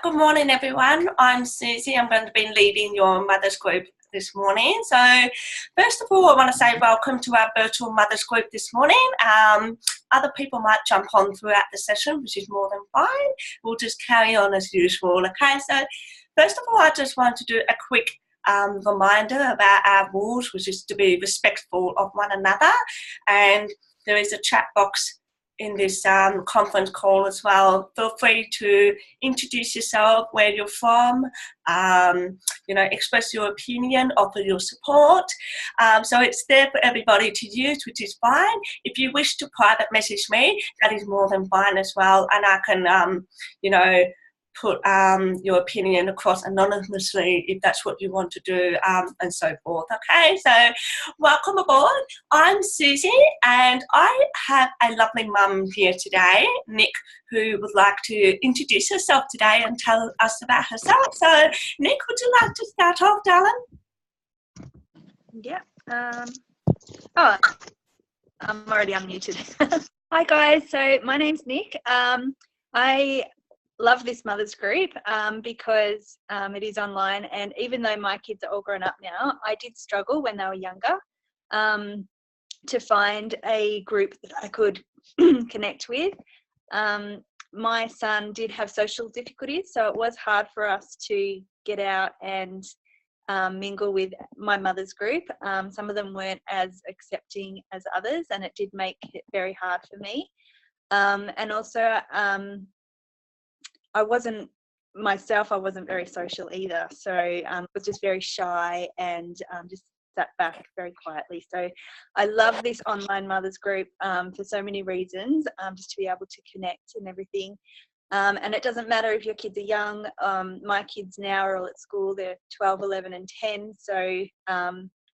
Good morning, everyone. I'm Susie. I'm going to be leading your Mothers Group this morning. So, first of all, I want to say welcome to our virtual Mothers Group this morning. Other people might jump on throughout the session, which is more than fine. We'll just carry on as usual, okay? So, first of all, I just want to do a quick reminder about our rules, which is to be respectful of one another. And there is a chat box in this conference call as well. Feel free to introduce yourself, where you're from, express your opinion, offer your support. So it's there for everybody to use, which is fine. If you wish to private message me, that is more than fine as well. And I can, put your opinion across anonymously if that's what you want to do, and so forth. Okay, so welcome aboard. I'm Susie and I have a lovely mum here today, Nick, who would like to introduce herself today and tell us about herself. So Nick, would you like to start off, darling? Yeah. I'm already unmuted. Hi guys, so my name's Nick. I love this mothers group because it is online, and even though my kids are all grown up now, I did struggle when they were younger to find a group that I could connect with. My son did have social difficulties, so it was hard for us to get out and mingle with my mother's group. Some of them weren't as accepting as others, and it did make it very hard for me. And also I wasn't very social either, so I was just very shy and just sat back very quietly. So I love this online mothers group for so many reasons, just to be able to connect and everything. And it doesn't matter if your kids are young. My kids now are all at school. They're 12, 11 and 10, so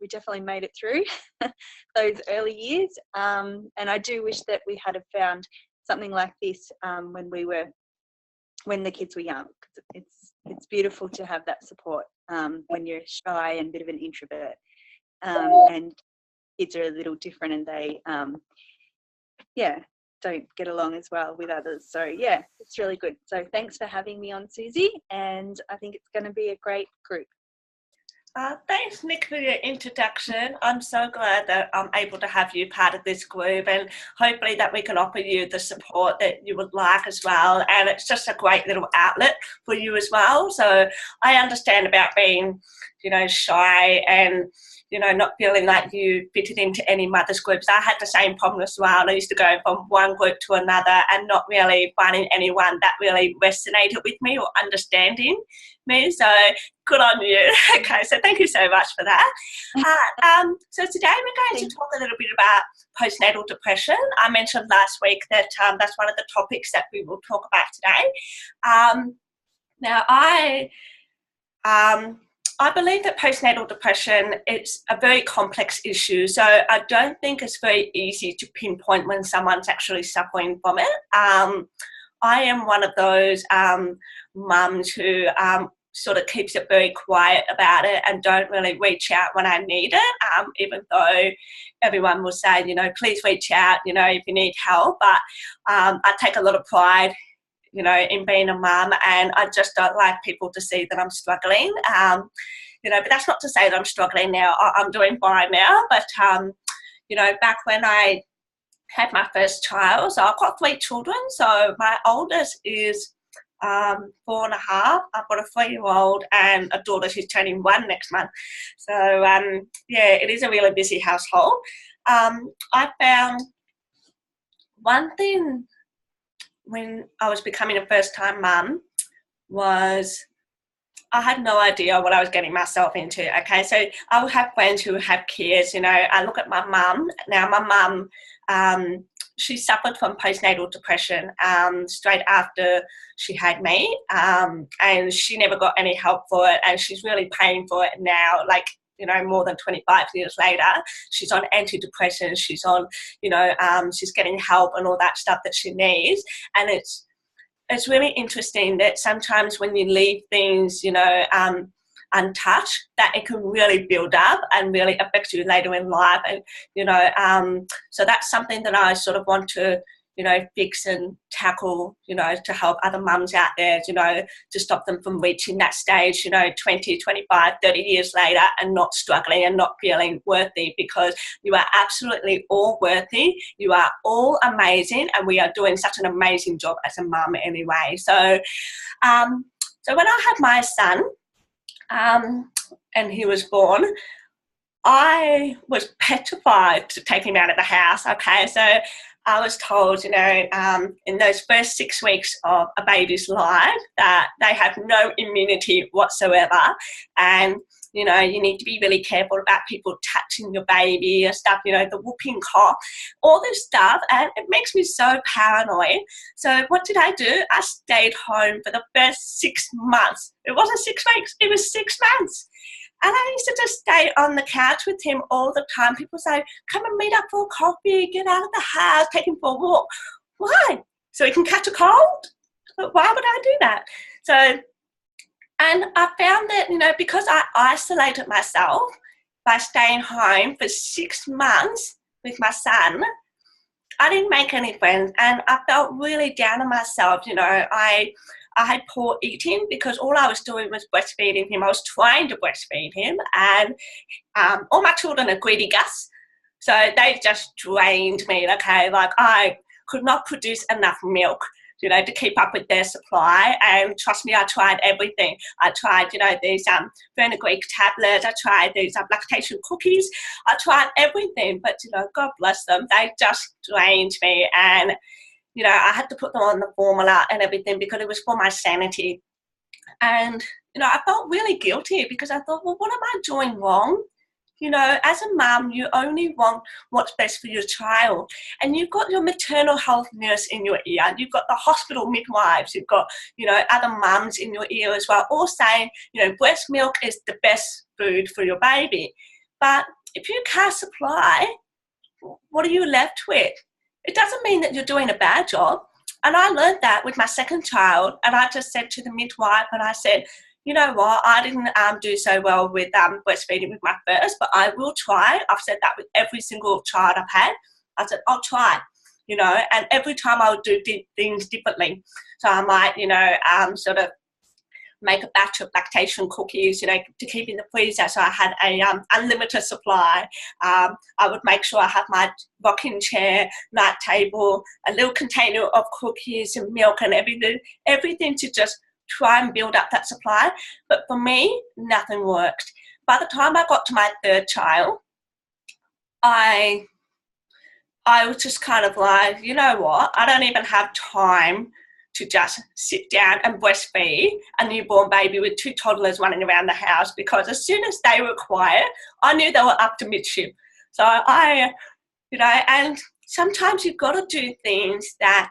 we definitely made it through those early years. And I do wish that we had found something like this when the kids were young. It's beautiful to have that support when you're shy and a bit of an introvert, and kids are a little different, and they don't get along as well with others. So yeah, it's really good. So thanks for having me on, Susie, and I think it's going to be a great group. Thanks, Nick, for your introduction. I'm so glad that I'm able to have you part of this group, and hopefully that we can offer you the support that you would like as well. And it's just a great little outlet for you as well. So I understand about being, shy and, not feeling like you fitted into any mothers groups. I had the same problem as well. I used to go from one group to another and not really finding anyone that really resonated with me or understanding me. So good on you. Okay, so thank you so much for that. So today we're going to talk a little bit about postnatal depression. I mentioned last week that that's one of the topics that we will talk about today. Now I believe that postnatal depression is a very complex issue, so I don't think it's very easy to pinpoint when someone's actually suffering from it. I am one of those mums who sort of keeps it very quiet about it and don't really reach out when I need it, even though everyone will say, please reach out, if you need help. But I take a lot of pride in being a mum, and I just don't like people to see that I'm struggling. But that's not to say that I'm struggling now. I'm doing fine now. But, back when I had my first child, so I've got 3 children. So my oldest is 4 and a half. I've got a 3-year-old and a daughter who's turning 1 next month. So, it is a really busy household. I found one thing when I was becoming a first-time mum was I had no idea what I was getting myself into, okay? So I would have friends who have kids, I look at my mum. Now, my mum, she suffered from postnatal depression straight after she had me, and she never got any help for it, and she's really paying for it now, more than 25 years later. She's on antidepressants, she's on, she's getting help and all that stuff that she needs. And it's really interesting that sometimes when you leave things, untouched, that it can really build up and really affect you later in life. And, so that's something that I sort of want to, fix and tackle, to help other mums out there, to stop them from reaching that stage, 20, 25, 30 years later and not struggling and not feeling worthy, because you are absolutely all worthy. You are all amazing, and we are doing such an amazing job as a mum anyway. So, so when I had my son, and he was born, I was petrified to take him out of the house. Okay, so I was told, in those first 6 weeks of a baby's life that they have no immunity whatsoever, and you need to be really careful about people touching your baby and stuff, the whooping cough, all this stuff, and it makes me so paranoid. So what did I do? I stayed home for the first 6 months. It wasn't 6 weeks, it was 6 months. And I used to just stay on the couch with him all the time. People say, come and meet up for a coffee, get out of the house, take him for a walk. Why? So he can catch a cold? But why would I do that? So, and I found that, because I isolated myself by staying home for 6 months with my son, I didn't make any friends, and I felt really down on myself. I had poor eating because all I was doing was breastfeeding him. I was trying to breastfeed him, and all my children are greedy Gus, so they just drained me. Okay, like I could not produce enough milk, to keep up with their supply. And trust me, I tried everything. I tried, these Fenugreek tablets. I tried these lactation cookies. I tried everything, but God bless them, they just drained me. And I had to put them on the formula and everything because it was for my sanity. And, I felt really guilty because I thought, well, what am I doing wrong? As a mum, you only want what's best for your child. And you've got your maternal health nurse in your ear. You've got the hospital midwives. You've got, other mums in your ear as well, all saying, breast milk is the best food for your baby. But if you can't supply, what are you left with? It doesn't mean that you're doing a bad job. And I learned that with my second child. And I just said to the midwife, and I said, you know what, I didn't do so well with breastfeeding with my first, but I will try. I've said that with every single child I've had. I said, I'll try, and every time I'll do things differently. So I might, sort of make a batch of lactation cookies, to keep in the freezer. So I had a unlimited supply. I would make sure I have my rocking chair, night table, a little container of cookies and milk and everything to just try and build up that supply. But for me, nothing worked. By the time I got to my third child, I was just kind of like, you know what, I don't even have time to just sit down and breastfeed a newborn baby with 2 toddlers running around the house, because as soon as they were quiet, I knew they were up to mischief. So and sometimes you've got to do things that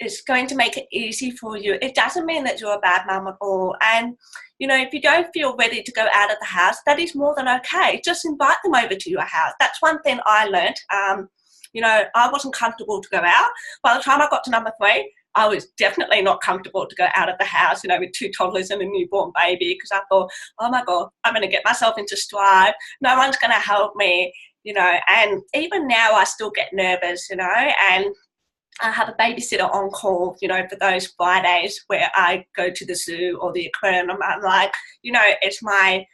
is going to make it easy for you. It doesn't mean that you're a bad mum at all. And, if you don't feel ready to go out of the house, that is more than okay. Just invite them over to your house. That's one thing I learned. I wasn't comfortable to go out. By the time I got to number 3, I was definitely not comfortable to go out of the house, with 2 toddlers and a newborn baby, because I thought, oh my God, I'm going to get myself into strife. No one's going to help me, and even now I still get nervous, and I have a babysitter on call, for those Fridays where I go to the zoo or the aquarium. I'm like, it's my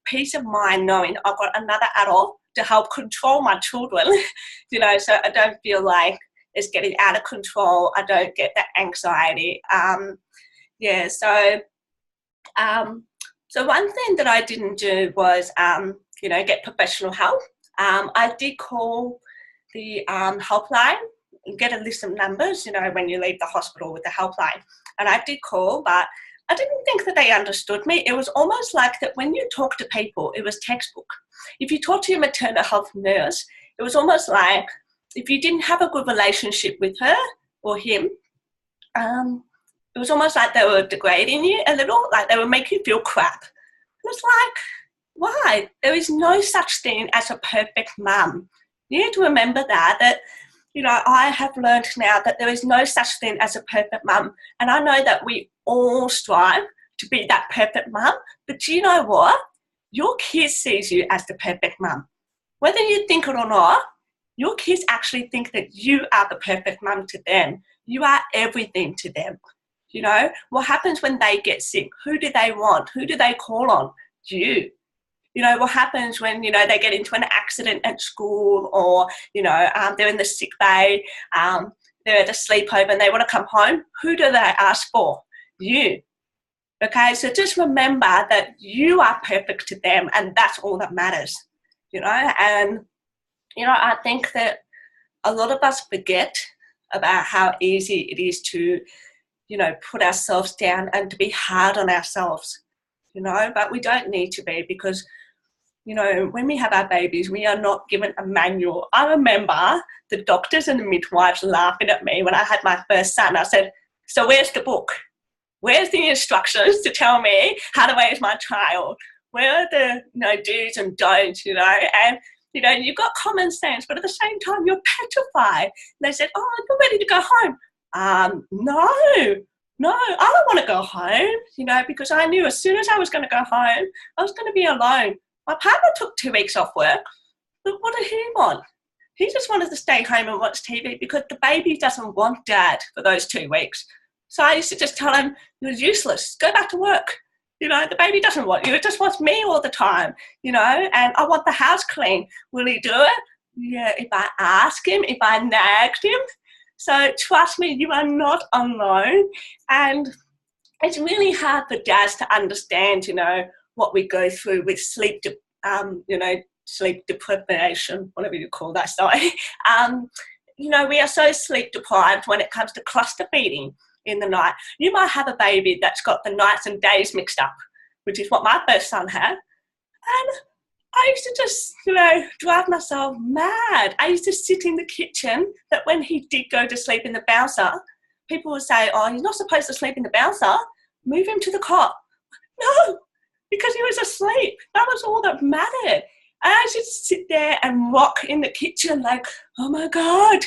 peace of mind knowing I've got another adult to help control my children, so I don't feel like it's getting out of control. I don't get that anxiety. So one thing that I didn't do was, get professional help. I did call the helpline and get a list of numbers, when you leave the hospital with the helpline. And I did call, but I didn't think that they understood me. It was almost like that when you talk to people, it was textbook. If you talk to your maternal health nurse, it was almost like if you didn't have a good relationship with her or him, it was almost like they were degrading you a little, like they would make you feel crap. It was like, why? There is no such thing as a perfect mum. You need to remember that I have learned now that there is no such thing as a perfect mum. And I know that we all strive to be that perfect mum. But do you know what? Your kid sees you as the perfect mum. Whether you think it or not, your kids actually think that you are the perfect mum to them. You are everything to them. You know, what happens when they get sick? Who do they want? Who do they call on? You. You know, what happens when, you know, they get into an accident at school, or, you know, they're in the sick bay, they're at a sleepover and they want to come home? Who do they ask for? You. Okay, so just remember that you are perfect to them, and that's all that matters, you know. And, you know, I think that a lot of us forget about how easy it is to, you know, put ourselves down and to be hard on ourselves, you know, but we don't need to be, because, you know, when we have our babies, we are not given a manual. I remember the doctors and the midwives laughing at me when I had my first son. I said, so where's the book? Where's the instructions to tell me how to raise my child? Where are the, you know, do's and don'ts, you know? And, you know, you've got common sense, but at the same time, you're petrified. And they said, oh, you're ready to go home. No, I don't want to go home, you know, because I knew as soon as I was going to go home, I was going to be alone. My partner took 2 weeks off work, but what did he want? He just wanted to stay home and watch TV, because the baby doesn't want dad for those 2 weeks. So I used to just tell him, you're useless, go back to work. You know, the baby doesn't want you, it just wants me all the time, you know, and I want the house clean. Will he do it? Yeah, if I ask him, if I nagged him. So trust me, you are not alone. And it's really hard for dads to understand, you know, what we go through with sleep, you know, sleep deprivation, whatever you call that, sorry. You know, we are so sleep deprived when it comes to cluster feeding in the night. You might have a baby that's got the nights and days mixed up, which is what my first son had. And I used to just, you know, drive myself mad. I used to sit in the kitchen, that when he did go to sleep in the bouncer, people would say, oh, you're not supposed to sleep in the bouncer, move him to the cot. No, because he was asleep. That was all that mattered. I used to sit there and rock in the kitchen like, oh my God,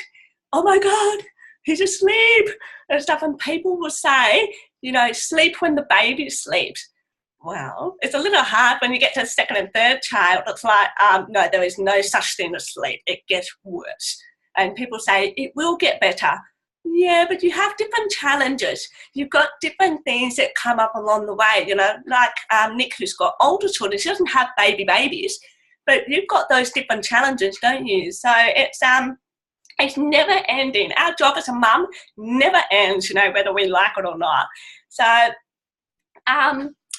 he's asleep and stuff. And people will say, you know, sleep when the baby sleeps. Well, it's a little hard when you get to the second and third child. It's like, no, there is no such thing as sleep. It gets worse. And people say, it will get better. Yeah, but you have different challenges. You've got different things that come up along the way, you know, like Nick, who's got older children. She doesn't have babies, but you've got those different challenges, don't you? So it's never ending. Our job as a mum never ends, you know, whether we like it or not. So,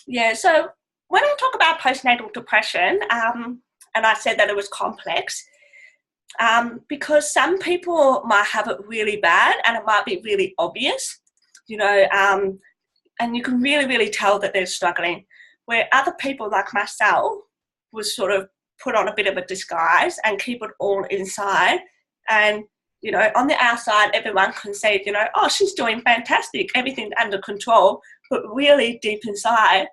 yeah, so when I talk about postnatal depression, and I said that it was complex, because some people might have it really bad and it might be really obvious, you know, and you can really, really tell that they're struggling, where other people like myself will sort of put on a bit of a disguise and keep it all inside. And, you know, on the outside, everyone can say, you know, oh, she's doing fantastic, everything's under control. But really deep inside,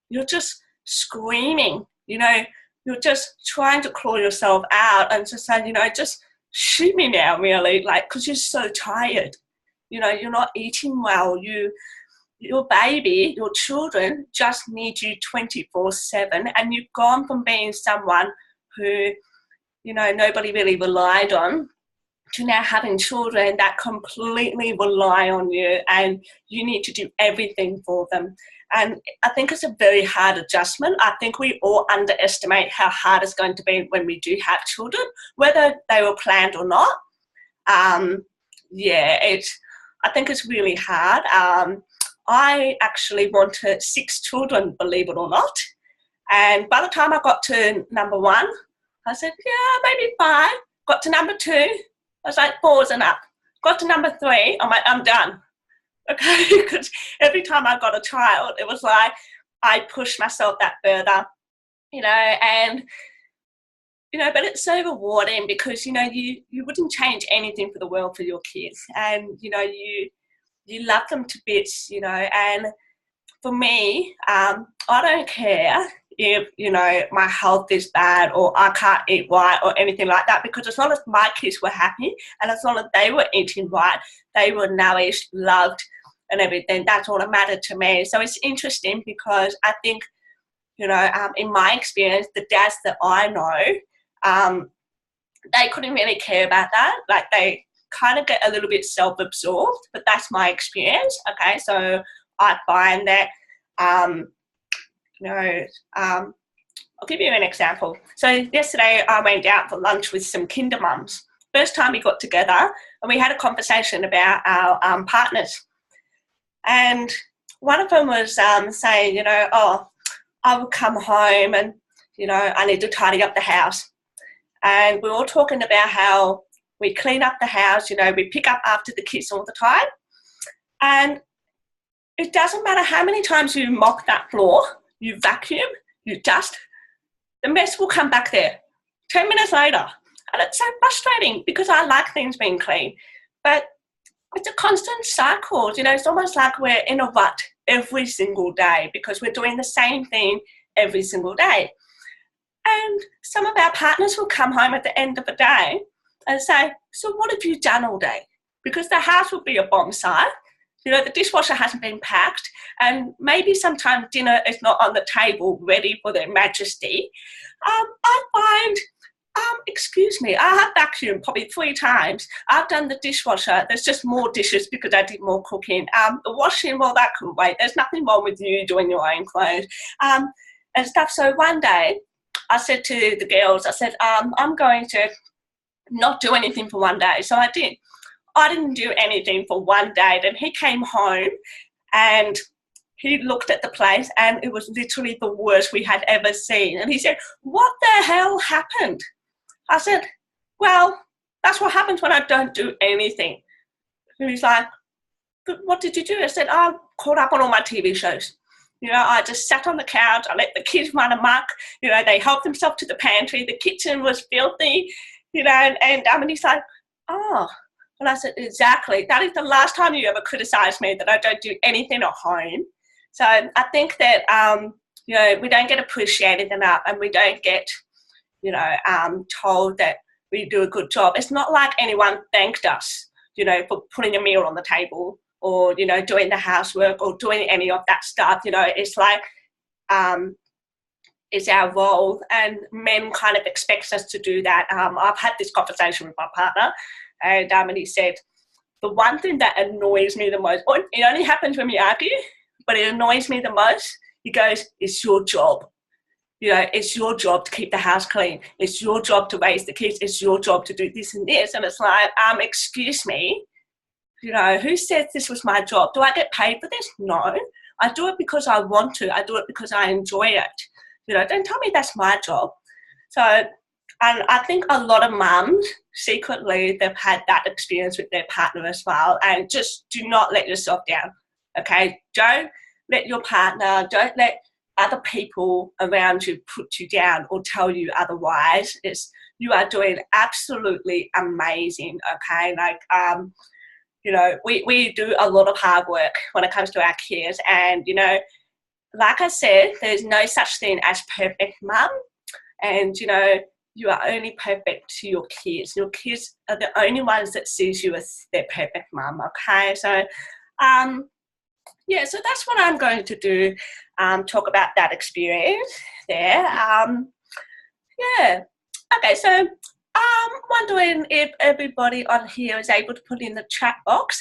you're just screaming, you know, you're just trying to claw yourself out and just saying, you know, just shoot me now, really, like, because you're so tired. You know, you're not eating well. Your baby, your children just need you 24/7, and you've gone from being someone who, you know, nobody really relied on, to now having children that completely rely on you, and you need to do everything for them. And I think it's a very hard adjustment. I think we all underestimate how hard it's going to be when we do have children, whether they were planned or not. Yeah, I think it's really hard. I actually wanted 6 children, believe it or not. And by the time I got to number 1, I said, yeah, maybe 5. Got to number 2. I was like, 4's enough. Got to number 3, I'm like, I'm done. Okay, because every time I got a child, it was like I pushed myself that further, you know, and, you know, but it's so rewarding because, you know, you wouldn't change anything for the world for your kids, and, you know, you love them to bits, you know. And for me, I don't care if, you know, my health is bad or I can't eat right or anything like that, because as long as my kids were happy and as long as they were eating right, they were nourished, loved and everything, that's all that mattered to me. So it's interesting because I think, you know, in my experience, the dads that I know, they couldn't really care about that. Like, they kind of get a little bit self-absorbed, but that's my experience. Okay, so I find that, I'll give you an example. So yesterday I went out for lunch with some kinder mums. First time we got together, and we had a conversation about our partners. And one of them was saying, I will come home and, I need to tidy up the house. And we were all talking about how we clean up the house, we pick up after the kids all the time. And it doesn't matter how many times you mop that floor, you vacuum, you dust, the mess will come back there 10 minutes later. And it's so frustrating because I like things being clean. But it's a constant cycle. It's almost like we're in a rut every single day because we're doing the same thing every single day. And some of our partners will come home at the end of the day and say, so what have you done all day? Because the house will be a bomb site. The dishwasher hasn't been packed, and maybe sometimes dinner is not on the table ready for their majesty. I find, excuse me, I have vacuumed probably 3 times. I've done the dishwasher. There's just more dishes because I did more cooking. The washing, well, that could wait. There's nothing wrong with you doing your own clothes and stuff. So one day I said to the girls, I said, I'm going to not do anything for one day. So I did. I didn't do anything for one day. Then he came home and he looked at the place and it was literally the worst we had ever seen. And he said, what the hell happened? I said, well, that's what happens when I don't do anything. And he's like, but what did you do? I said, I caught up on all my TV shows. I just sat on the couch. I let the kids run amok. They helped themselves to the pantry. The kitchen was filthy, and he's like, oh. And I said, exactly. That is the last time you ever criticised me that I don't do anything at home. So I think that, we don't get appreciated enough and we don't get, told that we do a good job. It's not like anyone thanked us, for putting a meal on the table or, doing the housework or doing any of that stuff. It's like, it's our role, and men kind of expects us to do that. I've had this conversation with my partner, and he said, the one thing that annoys me the most, it only happens when we argue, but it annoys me the most, he goes, it's your job. It's your job to keep the house clean. It's your job to raise the kids. It's your job to do this and this. And it's like, excuse me, who said this was my job? Do I get paid for this? No. I do it because I want to. I do it because I enjoy it. Don't tell me that's my job. So, and I think a lot of mums, secretly, they've had that experience with their partner as well. And just do not let yourself down, okay? Don't let your partner, don't let other people around you put you down or tell you otherwise. You are doing absolutely amazing, okay? We do a lot of hard work when it comes to our kids. And, like I said, there's no such thing as perfect mum. And, you are only perfect to your kids. Your kids are the only ones that sees you as their perfect mum, okay? So, so that's what I'm going to do, talk about that experience there. Okay, so I'm wondering if everybody on here is able to put in the chat box,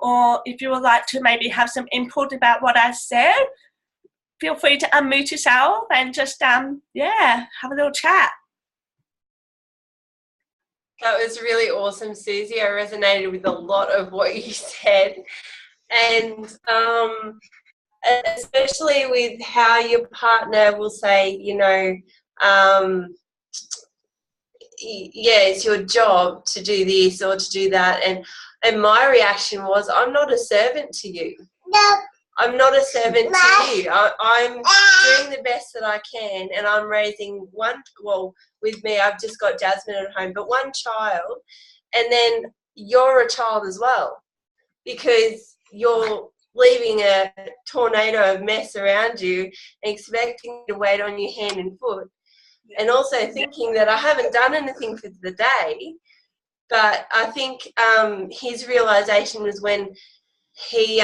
or if you would like to maybe have some input about what I said, feel free to unmute yourself and just, have a little chat. That was really awesome, Susie. I resonated with a lot of what you said. And especially with how your partner will say, it's your job to do this or to do that. And my reaction was, I'm not a servant to you. No. I'm not a servant to you. I'm doing the best that I can, and I'm raising with me, I've just got Jasmine at home, but one child, and then you're a child as well, because you're leaving a tornado of mess around you and expecting to wait on your hand and foot, and also thinking that I haven't done anything for the day. But I think his realisation was when he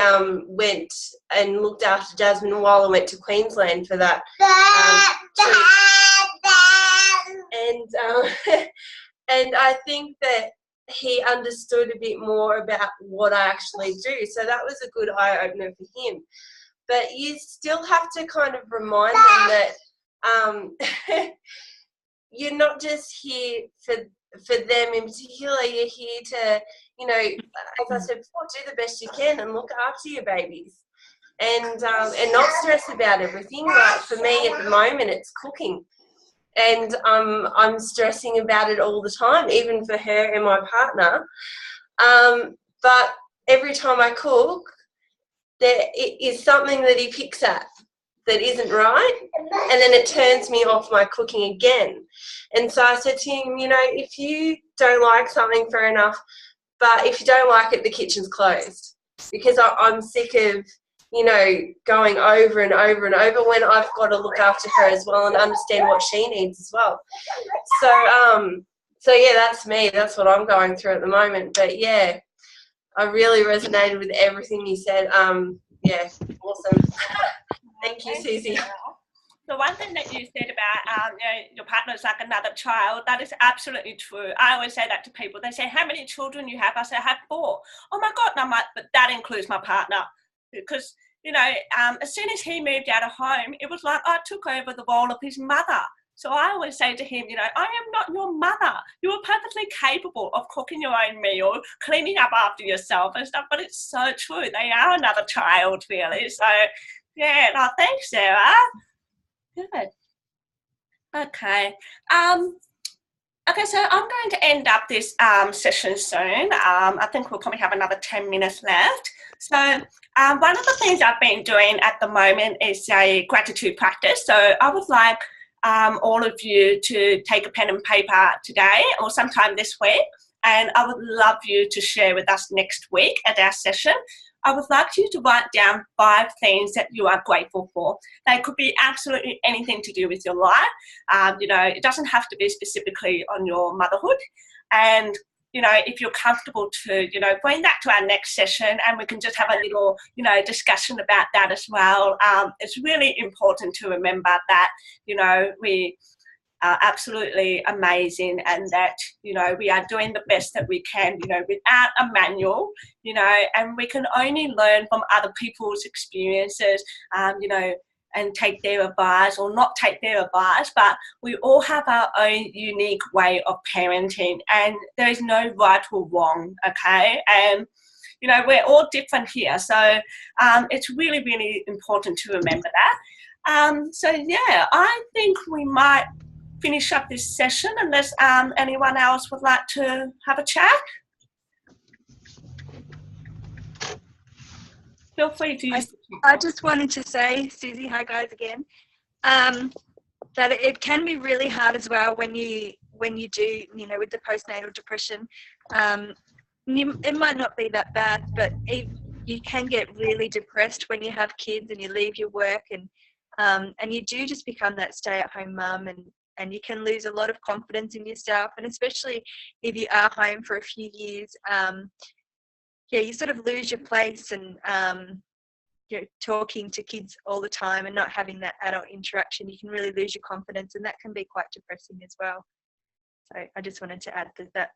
went and looked after Jasmine while I went to Queensland for that trip. And And I think that he understood a bit more about what I actually do. So that was a good eye-opener for him. But you still have to kind of remind them that you're not just here for them in particular. You're here to, you know, as I said before, do the best you can and look after your babies. And not stress about everything. Like for me at the moment, it's cooking. And I'm stressing about it all the time, even for her and my partner. But every time I cook, there is something that he picks at that isn't right, and then it turns me off my cooking again. And so I said to him, you know, if you don't like something, fair enough, but if you don't like it, the kitchen's closed. Because I'm sick of, you know, going over and over and over when I've got to look after her as well and understand what she needs as well. So yeah, that's me. That's what I'm going through at the moment. But yeah, I really resonated with everything you said. Yeah, awesome. Thank you, Susie. The one thing that you said about you know, your partner's like another child, that is absolutely true. I always say that to people. They say, how many children you have? I say, I have 4. Oh my God, no, but that includes my partner. Because, you know, as soon as he moved out of home, it was like I took over the role of his mother. So I always say to him, you know, I am not your mother. You are perfectly capable of cooking your own meal, cleaning up after yourself and stuff, but it's so true. They are another child, really. So, yeah, no, thanks, Sarah. Good. Okay. Okay, so I'm going to end up this session soon. I think we'll probably have another 10 minutes left. So one of the things I've been doing at the moment is a gratitude practice. So I would like all of you to take a pen and paper today or sometime this week, and I would love you to share with us next week at our session. I would like you to write down 5 things that you are grateful for. They could be absolutely anything to do with your life. You know, it doesn't have to be specifically on your motherhood. And, you know, if you're comfortable to, you know, bring that to our next session and we can just have a little, you know, discussion about that as well. It's really important to remember that, you know, we are absolutely amazing and that, you know, we are doing the best that we can, you know, without a manual, you know, and we can only learn from other people's experiences, you know, and take their advice or not take their advice, but we all have our own unique way of parenting and there is no right or wrong, okay? And, you know, we're all different here. So it's really, really important to remember that. So, yeah, I think we might finish up this session unless anyone else would like to have a chat. Feel free to use I just wanted to say, Susie, hi guys again, that it can be really hard as well when you do, you know, with the postnatal depression. It might not be that bad, but you can get really depressed when you have kids and you leave your work and you do just become that stay-at-home mum and you can lose a lot of confidence in yourself, and especially if you are home for a few years, yeah, you sort of lose your place and you know, talking to kids all the time and not having that adult interaction, you can really lose your confidence, and that can be quite depressing as well. So I just wanted to add that that's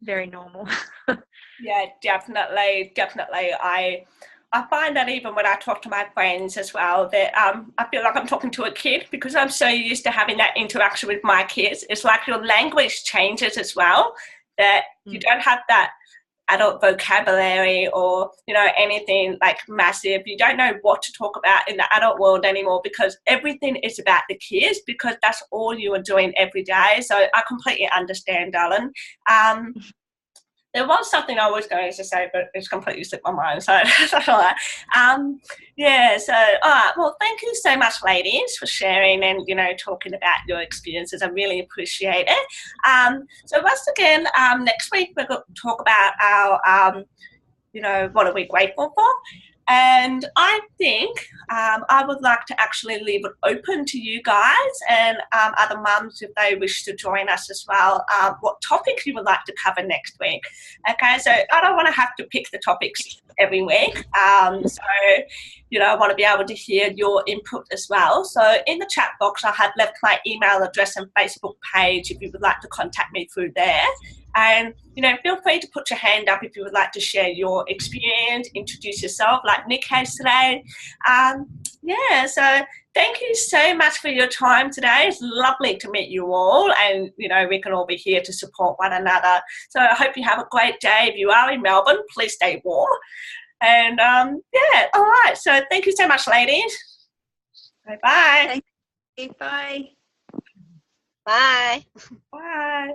very normal. Yeah, definitely. I find that even when I talk to my friends as well, that I feel like I'm talking to a kid because I'm so used to having that interaction with my kids. It's like your language changes as well, that you don't have that adult vocabulary or, you know, anything like massive. You don't know what to talk about in the adult world anymore because everything is about the kids because that's all you are doing every day. So I completely understand, darling. There was something I was going to say, but it's completely slipped my mind, so that's all right. Yeah, so, all right, well, thank you so much, ladies, for sharing and, you know, talking about your experiences. I really appreciate it. So once again, next week we're going to talk about our, you know, what are we grateful for? And I think I would like to actually leave it open to you guys and other mums if they wish to join us as well, what topics you would like to cover next week. Okay, so I don't want to have to pick the topics every week. So, you know, I want to be able to hear your input as well. So in the chat box, I have left my email address and Facebook page if you would like to contact me through there. And, you know, feel free to put your hand up if you would like to share your experience, introduce yourself like Nick has today. Yeah, so thank you so much for your time today. It's lovely to meet you all, and, you know, we can all be here to support one another. So I hope you have a great day. If you are in Melbourne, please stay warm. And, yeah, all right. So thank you so much, ladies. Bye-bye. Thank you. Bye. Bye. Bye.